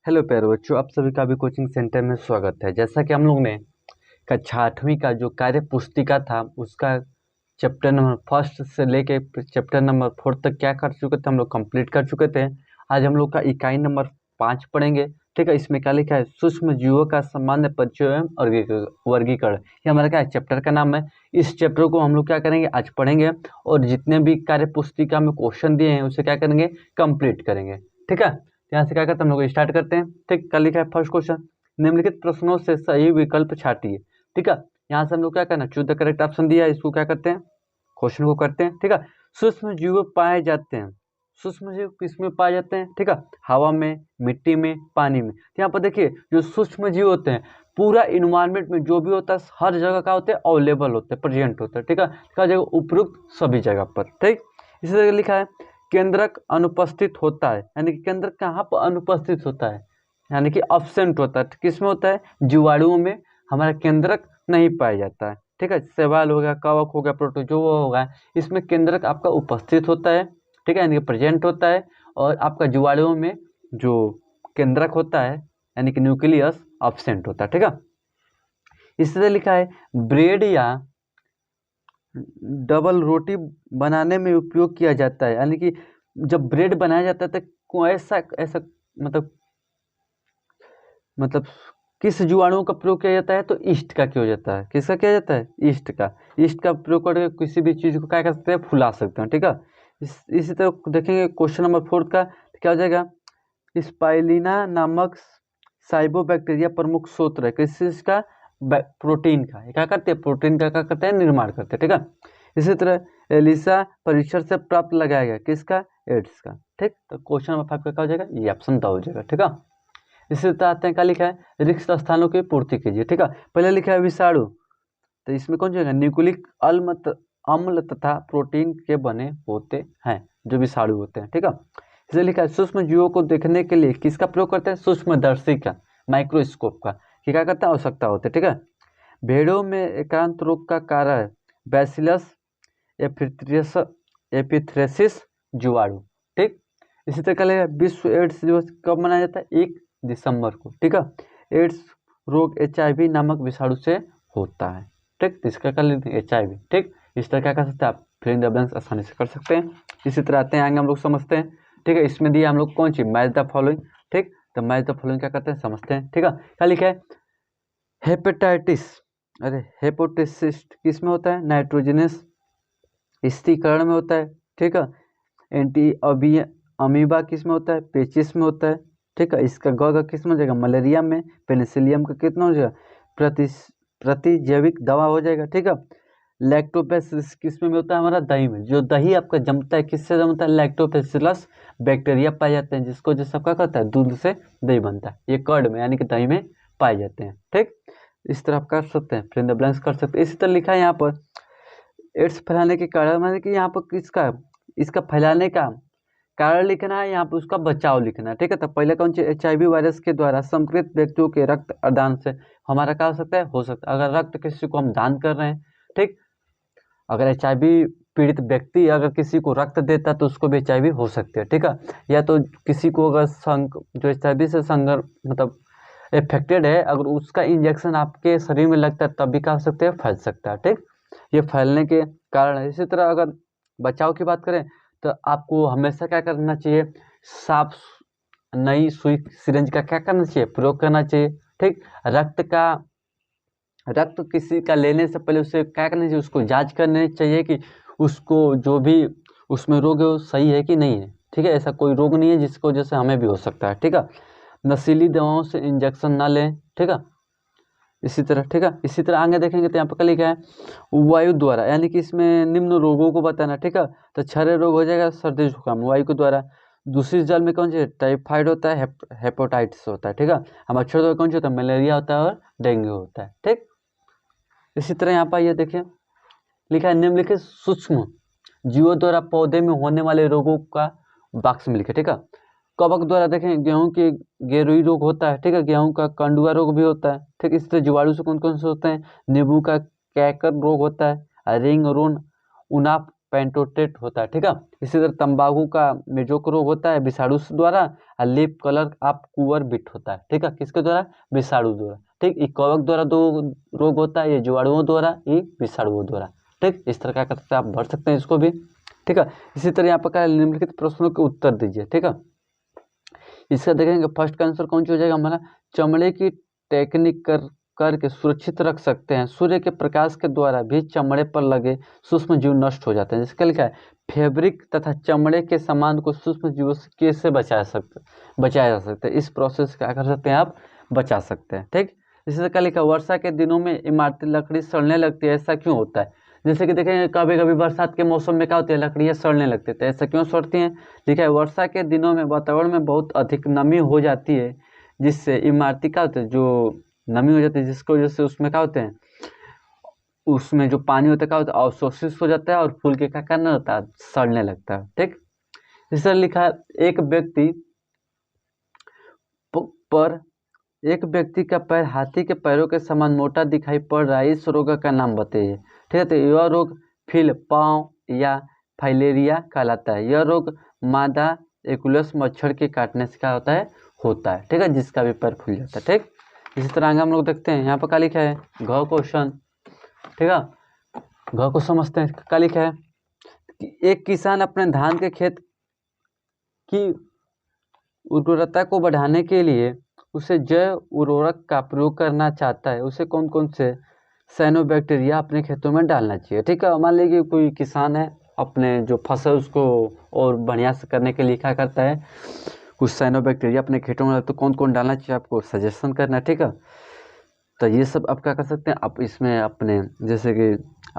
Hello प्यारे बच्चों, आप सभी का भी कोचिंग सेंटर में स्वागत है। जैसा कि हम लोग ने कक्षा 8वीं का जो कार्य पुस्तिका था उसका चैप्टर नंबर फर्स्ट से लेके चैप्टर नंबर 4 तक क्या कर चुके थे, हम लोग कंप्लीट कर चुके थे। आज हम लोग का इकाई नंबर 5 पढ़ेंगे। ठीक है, इसमें क्या लिखा है? सूक्ष्म जीवों का सामान्य परिचय एवं वर्गीकरण। ये हमारा क्या चैप्टर का नाम है। इस चैप्टर को हम लोग क्या करेंगे, आज पढ़ेंगे और जितने भी कार्य पुस्तिका में क्वेश्चन दिए हैं उसे क्या करेंगे, कंप्लीट करेंगे। ठीक है, यहाँ से क्या करते हैं हम लोग, स्टार्ट करते हैं। ठीक, क्या लिखा है? फर्स्ट क्वेश्चन, निम्नलिखित प्रश्नों से सही विकल्प छाटिए। ठीक है, यहाँ से हम लोग क्या करना, चूज द करेक्ट ऑप्शन दिया है, इसको क्या करते हैं, क्वेश्चन को करते हैं। ठीक है, सूक्ष्म जीव पाए जाते हैं। सूक्ष्म जीव किस में पाए जाते हैं? ठीक है, हवा में, मिट्टी में, पानी में। तो यहाँ पर देखिए, जो सूक्ष्म जीव होते हैं पूरा इन्वायरमेंट में जो भी होता है हर जगह का होते हैं, अवेलेबल होते हैं, प्रेजेंट होते हैं। ठीक है, हर जगह, उपयुक्त सभी जगह पर। ठीक, इसी तरह लिखा है केंद्रक अनुपस्थित होता है, यानी कि केंद्र कहाँ पर अनुपस्थित होता है, यानी कि अब्सेंट होता है। किस में होता है? जीवाणुओं में हमारा केंद्रक नहीं पाया जाता है। ठीक है, शैवाल हो गया, कवक हो गया, प्रोटोजोआ होगा, इसमें केंद्रक आपका उपस्थित होता है। ठीक है, यानी कि प्रेजेंट होता है। और आपका जीवाणुओं में जो केंद्रक होता है यानी कि न्यूक्लियस अब्सेंट होता है। ठीक है, इसी तरह लिखा है ब्रेड या डबल रोटी बनाने में उपयोग किया जाता है, यानी कि जब ब्रेड बनाया जाता है तो ऐसा ऐसा मतलब किस जीवाणुओं का प्रयोग किया जाता है? तो ईस्ट का किया जाता है। किसका किया जाता है? ईस्ट का। ईस्ट का प्रयोग करके किसी भी चीज़ को क्या कर सकते हैं, फुला सकते हैं। ठीक है, इसी तरह देखेंगे क्वेश्चन नंबर 4 का, तो क्या हो जाएगा, स्पाइलिना नामक साइबोबैक्टीरिया प्रमुख स्रोत है किस चीज का? प्रोटीन का। ये क्या करते हैं? प्रोटीन का क्या करते हैं? निर्माण करते हैं। ठीक है, इसी तरह एलिसा परीक्षण से प्राप्त लगाया गया किसका? एड्स का। ठीक, तो क्वेश्चन नंबर 5 का क्या हो जाएगा? ये ऑप्शन द हो जाएगा। ठीक है, इसी तरह आते हैं, क्या लिखा है? रिक्त स्थानों की पूर्ति कीजिए। ठीक है, पहले लिखा है विषाणु, तो इसमें कौन जाएगा? न्यूक्लिक अम्ल तथा प्रोटीन के बने होते हैं जो विषाणु होते हैं। ठीक है, इसलिए लिखा है सूक्ष्म जीवों को देखने के लिए किसका प्रयोग करते हैं? सूक्ष्मदर्शी का, माइक्रोस्कोप का। कि क्या करता है? आवश्यकता होती है। ठीक है, भेड़ों में एकांत रोग का कारण बैसिलस एपिथ्रेसिस जीवाणु। ठीक, इसी तरह का विश्व एड्स दिवस कब मनाया जाता है? 1 दिसंबर को। ठीक है, एड्स रोग HIV नामक विषाणु से होता है। ठीक, तो इसका कर लेते हैं HIV। ठीक, इस तरह क्या कर सकते हैं आप? फिल इन द ब्लैंक्स आसानी से कर सकते हैं। इसी तरह आते हैं आगे, हम लोग समझते हैं। ठीक है, इसमें दिया हम लोग कौन सी? Match the following. ठीक, तो मैच द फॉलोइंग क्या करते हैं, समझते हैं। ठीक है, क्या लिखा है? हेपेटाइटिस, अरे हेपेटाइटिस किस में होता है? नाइट्रोजनस स्थिरीकरण में होता है। ठीक है, एंटी अमीबा किस में होता है? पेचिस में होता है। ठीक है, इसका ग किस में हो जाएगा? मलेरिया में। पेनिसिलियम का कितना हो जाएगा? प्रति प्रतिजैविक दवा हो जाएगा। ठीक है, लैक्टोबैसिलस किस में होता है? हमारा दही में। जो दही आपका जमता है किससे जमता है? लैक्टोबैसिलस बैक्टीरिया पाए जाते हैं, जिसको जो सबका कहता है दूध से दही बनता है। ये कर्ड में यानी कि दही में पाए जाते हैं। ठीक, इस तरह आप कर सकते हैं, फिल इन द ब्लैंक्स कर सकते हैं। इसी तरह लिखा है यहाँ पर एड्स फैलाने के कारण, माने कि यहाँ पर किसका, इसका फैलाने का कारण लिखना है, यहाँ पर उसका बचाव लिखना है। ठीक है, तो पहले कौन सी? HIV वायरस के द्वारा संक्रमित व्यक्तियों के रक्त दान से हमारा क्या हो सकता है? हो सकता है अगर रक्त किसी को हम दान कर रहे हैं। ठीक, अगर HIV पीड़ित व्यक्ति अगर किसी को रक्त देता है तो उसको भी HIV हो सकती है। ठीक है, या तो किसी को अगर जो HIV से मतलब इफेक्टेड है, अगर उसका इंजेक्शन आपके शरीर में लगता है तब भी क्या हो सकता है? फैल सकता है। ठीक, ये फैलने के कारण है। इसी तरह अगर बचाव की बात करें तो आपको हमेशा क्या करना चाहिए? साफ नई सुई सिरिंज का क्या करना चाहिए? प्रयोग करना चाहिए। ठीक, रक्त किसी का लेने से पहले उसे क्या करना चाहिए? उसको जांच करनी चाहिए कि उसको जो भी उसमें रोग है वो सही है कि नहीं है। ठीक है, ऐसा कोई रोग नहीं है जिसको वजह से हमें भी हो सकता है। ठीक है, नशीली दवाओं से इंजेक्शन ना लें। ठीक है, इसी तरह। ठीक है, इसी तरह आगे देखेंगे तो यहाँ पर क्या लिखा है? वायु द्वारा, यानी कि इसमें निम्न रोगों को बताना। ठीक है, तो क्षय रोग हो जाएगा, सर्दी जुकाम वायु के द्वारा। दूषित जल में कौन सी? टाइफाइड होता है, हेपेटाइटिस होता है। ठीक है, हम अक्षर द्वारा कौन सी होता है? मलेरिया होता है और डेंगू होता है। ठीक, इसी तरह यहाँ पर ये देखिए लिखा है निम्नलिखित सूक्ष्म जीवों द्वारा पौधे में होने वाले रोगों का बॉक्स में लिखा। ठीक है, कवक द्वारा देखें गेहूं के गेरुई रोग होता है। ठीक है, गेहूं का कंडुआ रोग भी होता है। ठीक, इस तरह जीवाणु से कौन कौन से होते हैं? नींबू का कैकर रोग होता है, रिंग रोन उनाप पेंटोटेट होता है, ठीक है। इसी तरह तंबाकू का मेजोक रोग होता है विषाणु द्वारा, और लीफ कलर आप कुवर बिट होता है, ठीक है, किसके द्वारा, विषाणु द्वारा, ठीक। ये कवक द्वारा दो रोग होता है, ये जीवाणुओं द्वारा, ये विषाणुओं द्वारा, ठीक। इस तरह क्या कर सकते हैं आप, भर सकते हैं इसको भी, ठीक है। इसी तरह यहाँ पर क्या निम्नलिखित प्रश्नों के उत्तर दीजिए, ठीक है। इसका देखेंगे फर्स्ट का आंसर कौन सी हो जाएगा हमारा, चमड़े की टेक्निक करके सुरक्षित रख सकते हैं, सूर्य के प्रकाश के द्वारा भी चमड़े पर लगे सूक्ष्म जीव नष्ट हो जाते हैं। जिसका लिखा है फैब्रिक तथा चमड़े के सामान को सूक्ष्म जीवों से कैसे बचाया जा सकता है, इस प्रोसेस क्या कर सकते हैं आप, बचा सकते हैं, ठीक। इसी तरह क्या लिखा है वर्षा के दिनों में इमारती लकड़ी सड़ने लगती है, ऐसा क्यों होता है। जैसे कि देखेंगे कभी कभी बरसात के मौसम में क्या होती है, लकड़ियाँ सड़ने लगती है, तो ऐसा क्यों सड़ती हैं। लिखा है वर्षा के दिनों में वातावरण में बहुत अधिक नमी हो जाती है, जिससे इमारती क्या होते हैं, जो नमी हो जाती है जिसकी वजह से उसमें क्या होते हैं, उसमें जो पानी होता है क्या होता है अवशोषित हो जाता है और फूल के क्या करना होता है, सड़ने लगता है, ठीक। इस तरह लिखा है एक व्यक्ति का पैर हाथी के पैरों के समान मोटा दिखाई पड़ रहा है, इस रोग का नाम बताइए, ठीक है। तो यह रोग फील पाँव या फाइलेरिया कहलाता है। यह रोग मादा एकुलस मच्छर के काटने से क्या होता है, ठीक है, जिसका भी पैर फूल जाता है, ठीक। इसी तरह आगे हम लोग देखते हैं, यहाँ पर क्या लिखा है घ क्वेश्चन, ठीक है। घ को समझते हैं, क्या लिखा है कि एक किसान अपने धान के खेत की उर्वरता को बढ़ाने के लिए उसे जैव उर्वरक का प्रयोग करना चाहता है, उसे कौन कौन से साइनोबैक्टीरिया अपने खेतों में डालना चाहिए, ठीक है। मान लीजिए कोई किसान है, अपने जो फसल उसको और बढ़िया से करने के लिए क्या करता है, कुछ साइनोबैक्टीरिया अपने खेतों में, तो कौन कौन डालना चाहिए आपको सजेशन करना है, ठीक है। तो ये सब आप क्या कर सकते हैं, आप इसमें अपने जैसे कि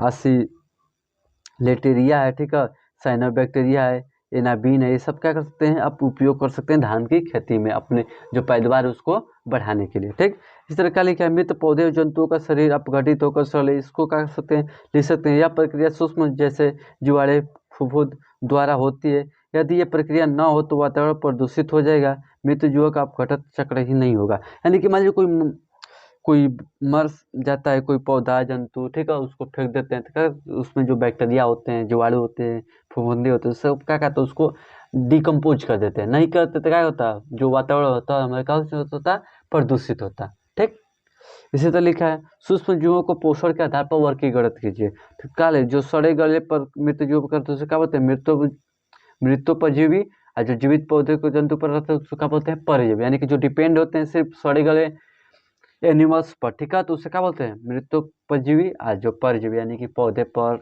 एसिलेटेरिया है, ठीक है, साइनोबैक्टीरिया है, एनाबीन है, ये सब क्या कर सकते हैं आप उपयोग कर सकते हैं धान की खेती में अपने जो पैदावार है उसको बढ़ाने के लिए, ठीक। इस तरह क्या लिखा है मृत पौधे और जंतुओं का शरीर अपघटित होकर सड़े, इसको क्या कर सकते हैं, लिख सकते हैं। यह प्रक्रिया सूक्ष्म जैसे जीवाणु फफूंद द्वारा होती है, यदि ये प्रक्रिया न हो तो वातावरण प्रदूषित हो जाएगा, मृत जीवों का अपघटन चक्र ही नहीं होगा। यानी कि मान लीजिए कोई मर जाता है, कोई पौधा जंतु, ठीक है, उसको फेंक देते हैं, ठीक है, उसमें जो बैक्टीरिया होते हैं, जीवाणु होते हैं, फफूंदी होते हैं, सब क्या कहते हैं उसको डिकम्पोज कर देते हैं। नहीं करते तो क्या होता है, जो वातावरण होता है हमारे क्या होता है, प्रदूषित होता है, ठीक। इसी तरह लिखा है सूक्ष्म जीवों को पोषण के आधार पर वर्गीकृत कीजिए, तो काले जो सड़े गले पर मृत जीव करते हैं उसे क्या बोलते हैं, मृतोपजीवी, और जो जीवित पौधे को जंतु पर रहते हैं उसको क्या बोलते हैं, परजीवी। यानी कि जो डिपेंड होते हैं सिर्फ सड़े गले एनिमल्स पर, ठीक है, तो उसे क्या बोलते हैं, मृतोपजीवी, और जो परजीवी यानी कि पौधे पर,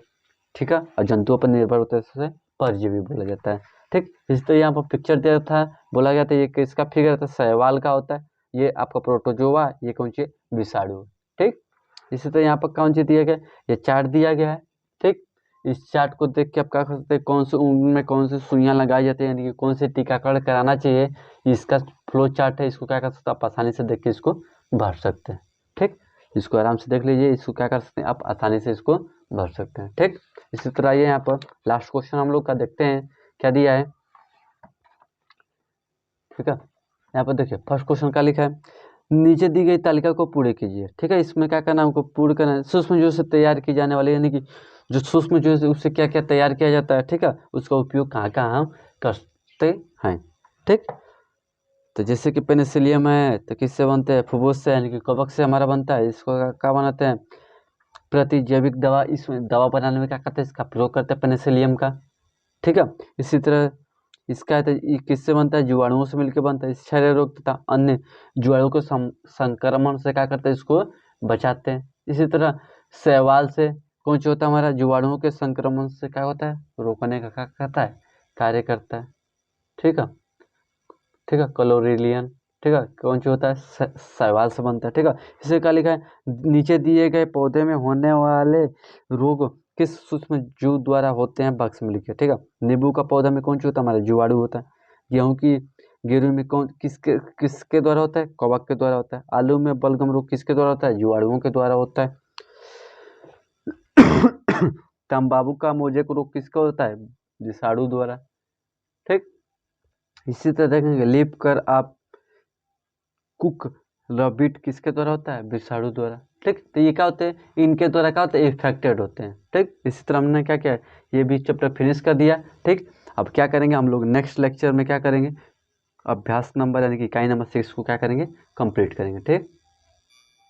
ठीक है, और जंतुओं पर निर्भर होते हैं उसे परजीवी बोला जाता है, ठीक। इस तरह यहाँ पर पिक्चर दिया था, बोला गया था ये किसका फिगर था, शैवाल का होता है, ये आपका प्रोटोजोआ, ये कौन सी विषाणु, ठीक। इसी तरह यहाँ पर कौन सी दिया गया, ये चार्ट दिया गया है, ठीक। इस चार्ट को देख के आप क्या कर सकते हैं, कौन से उम्र में कौन सी सुइयाँ लगाई जाती है, यानी कि कौन से टीकाकरण कराना चाहिए, इसका फ्लो चार्ट है, इसको क्या कर सकते हैं आप आसानी से देख के इसको भर सकते हैं, ठीक। इसको आराम से देख लीजिए, इसको क्या कर सकते हैं आप आसानी से इसको भर सकते हैं, ठीक। इसी तरह ये यहाँ पर लास्ट क्वेश्चन हम लोग का देखते हैं क्या दिया है, ठीक है। यहाँ पर देखिए फर्स्ट क्वेश्चन क्या लिखा है, नीचे दी गई तालिका को पूरे कीजिए, ठीक है। इसमें क्या करना है हमको, पूर्ण करना है सूक्ष्म जीव से तैयार की जाने वाली, यानी कि जो सूक्ष्म जीव से उससे क्या क्या तैयार किया जाता है, ठीक है, उसका उपयोग कहाँ कहाँ हम करते हैं, ठीक। तो जैसे कि पेनिसिलियम है तो किससे बनते हैं, फुफ्फुस से, यानी कि कवक से हमारा बनता है, इसको क्या बनाते हैं, प्रतिजैविक दवा, इसमें दवा बनाने में क्या करते हैं, इसका प्रयोग करते हैं पेनिसिलियम का, ठीक है। इसी तरह इसका है ये किससे बनता है, जीवाणुओं से मिलकर बनता है, इस क्षय रोग तथा अन्य जीवाणुओं के संक्रमण से क्या करते हैं, इसको बचाते हैं। इसी तरह शैवाल से कौन सा होता है हमारा, जीवाणुओं के संक्रमण से क्या होता है, रोकने का क्या करता है, कार्य करता है, ठीक है, ठीक है, क्लोरिलियन, ठीक है, कौन सा होता है, शैवाल से बनता है, ठीक है। इसे क्या लिखा है, नीचे दिए गए पौधे में होने वाले रोग किस सूक्ष्म जीव द्वारा होते हैं, बक्स में लिखे, ठीक है। नींबू का पौधा में कौन सा होता है, हमारा जीवाणु होता है। गेहूं में कौन किसके किसके द्वारा होता है, कवक के द्वारा होता है। आलू में बलगम रोग किसके द्वारा होता है, जीवाणुओं के द्वारा होता है। तंबाकू का मोजेक रोग किसका होता है, विषाणु द्वारा, ठीक। इसी तरह देखेंगे लीप कर आप कुक रबिट किसके द्वारा होता है, विषाणु द्वारा। ठीक। तो ये क्या होते हैं, इनके द्वारा क्या होता है, इफेक्टेड होते हैं। ठीक, इसी तरह हमने क्या किया, ये भी चैप्टर फिनिश कर दिया। ठीक, अब क्या करेंगे हम लोग नेक्स्ट लेक्चर में, क्या करेंगे, अभ्यास नंबर यानी कि इकाई नंबर 6 को क्या करेंगे, कंप्लीट करेंगे। ठीक।